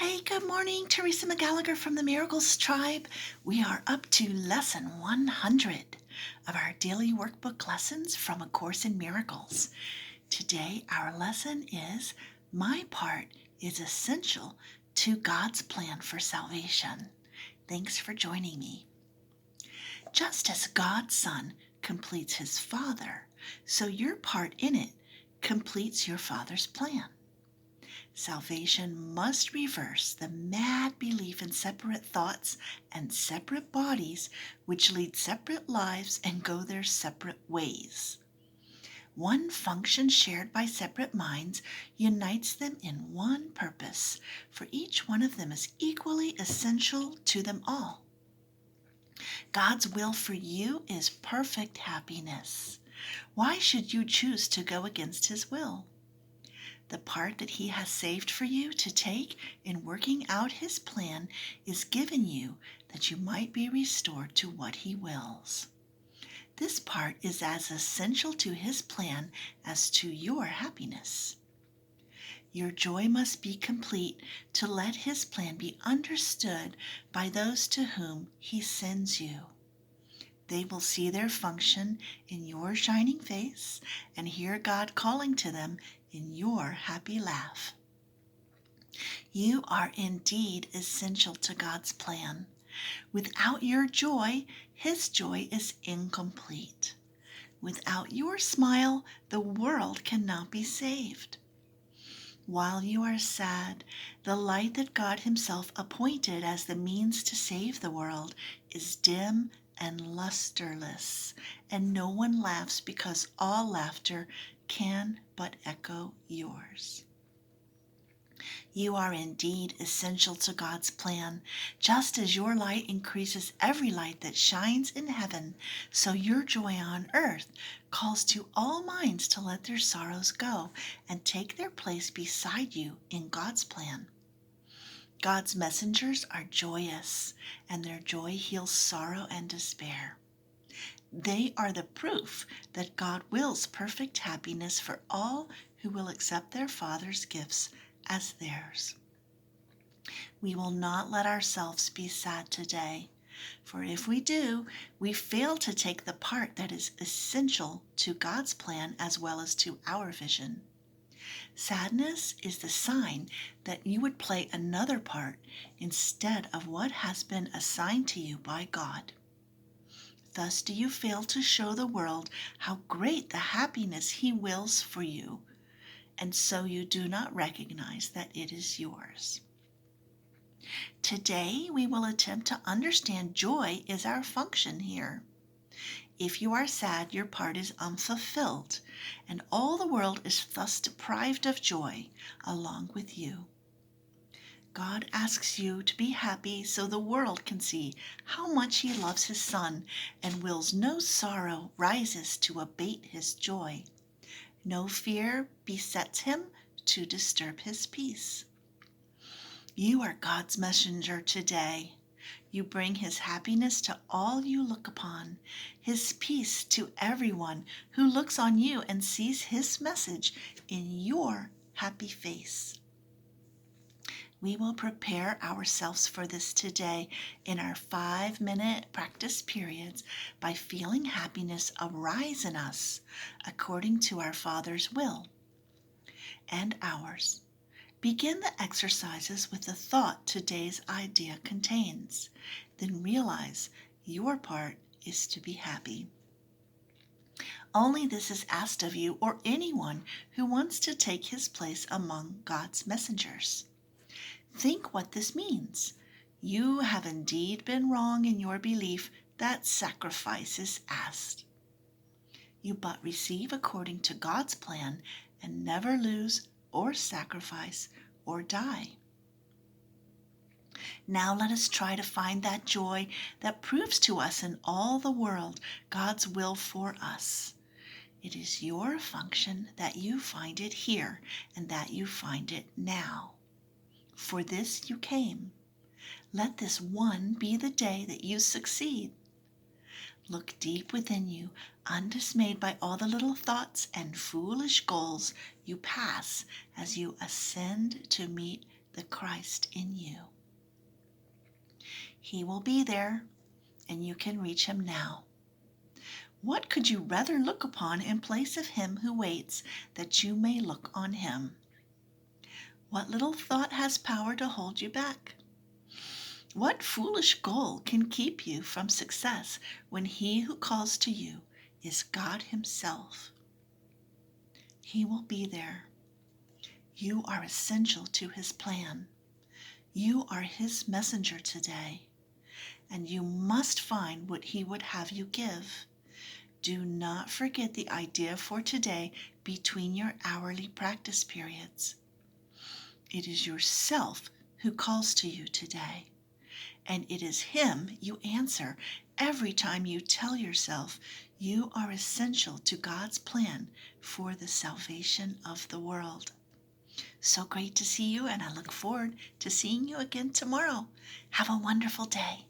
Hey, good morning. Teresa McGallagher from the Miracles Tribe. We are up to lesson 100 of our daily workbook lessons from A Course in Miracles. Today, our lesson is My Part is Essential to God's Plan for Salvation. Thanks for joining me. Just as God's Son completes his Father, so your part in it completes your Father's plan. Salvation must reverse the mad belief in separate thoughts and separate bodies which lead separate lives and go their separate ways. One function shared by separate minds unites them in one purpose, for each one of them is equally essential to them all. God's will for you is perfect happiness. Why should you choose to go against his will? The part that he has saved for you to take in working out his plan is given you that you might be restored to what he wills. This part is as essential to his plan as to your happiness. Your joy must be complete to let his plan be understood by those to whom he sends you. They will see their function in your shining face and hear God calling to them in your happy laugh. You are indeed essential to God's plan. Without your joy, his joy is incomplete. Without your smile, the world cannot be saved. While you are sad, the light that God himself appointed as the means to save the world is dim and lusterless, and no one laughs because all laughter can but echo yours. You are indeed essential to God's plan. Just as your light increases every light that shines in heaven, so your joy on earth calls to all minds to let their sorrows go and take their place beside you in God's plan. God's messengers are joyous, and their joy heals sorrow and despair. They are the proof that God wills perfect happiness for all who will accept their Father's gifts as theirs. We will not let ourselves be sad today, for if we do, we fail to take the part that is essential to God's plan as well as to our vision. Sadness is the sign that you would play another part instead of what has been assigned to you by God. Thus do you fail to show the world how great the happiness he wills for you, and so you do not recognize that it is yours. Today we will attempt to understand joy is our function here. If you are sad, your part is unfulfilled, and all the world is thus deprived of joy along with you. God asks you to be happy so the world can see how much he loves his Son and wills no sorrow rises to abate his joy. No fear besets him to disturb his peace. You are God's messenger today. You bring his happiness to all you look upon, his peace to everyone who looks on you and sees his message in your happy face. We will prepare ourselves for this today in our 5-minute practice periods by feeling happiness arise in us according to our Father's will and ours. Begin the exercises with the thought today's idea contains. Then realize your part is to be happy. Only this is asked of you or anyone who wants to take his place among God's messengers. Think what this means. You have indeed been wrong in your belief that sacrifice is asked. You but receive according to God's plan and never lose or sacrifice or die. Now let us try to find that joy that proves to us in all the world God's will for us. It is your function that you find it here and that you find it now. For this you came. Let this one be the day that you succeed. Look deep within you, undismayed by all the little thoughts and foolish goals you pass as you ascend to meet the Christ in you. He will be there, and you can reach him now. What could you rather look upon in place of him who waits that you may look on him? What little thought has power to hold you back? What foolish goal can keep you from success when he who calls to you is God himself? He will be there. You are essential to his plan. You are his messenger today, and you must find what he would have you give. Do not forget the idea for today between your hourly practice periods. It is yourself who calls to you today, and it is him you answer every time you tell yourself you are essential to God's plan for the salvation of the world. So great to see you, and I look forward to seeing you again tomorrow. Have a wonderful day.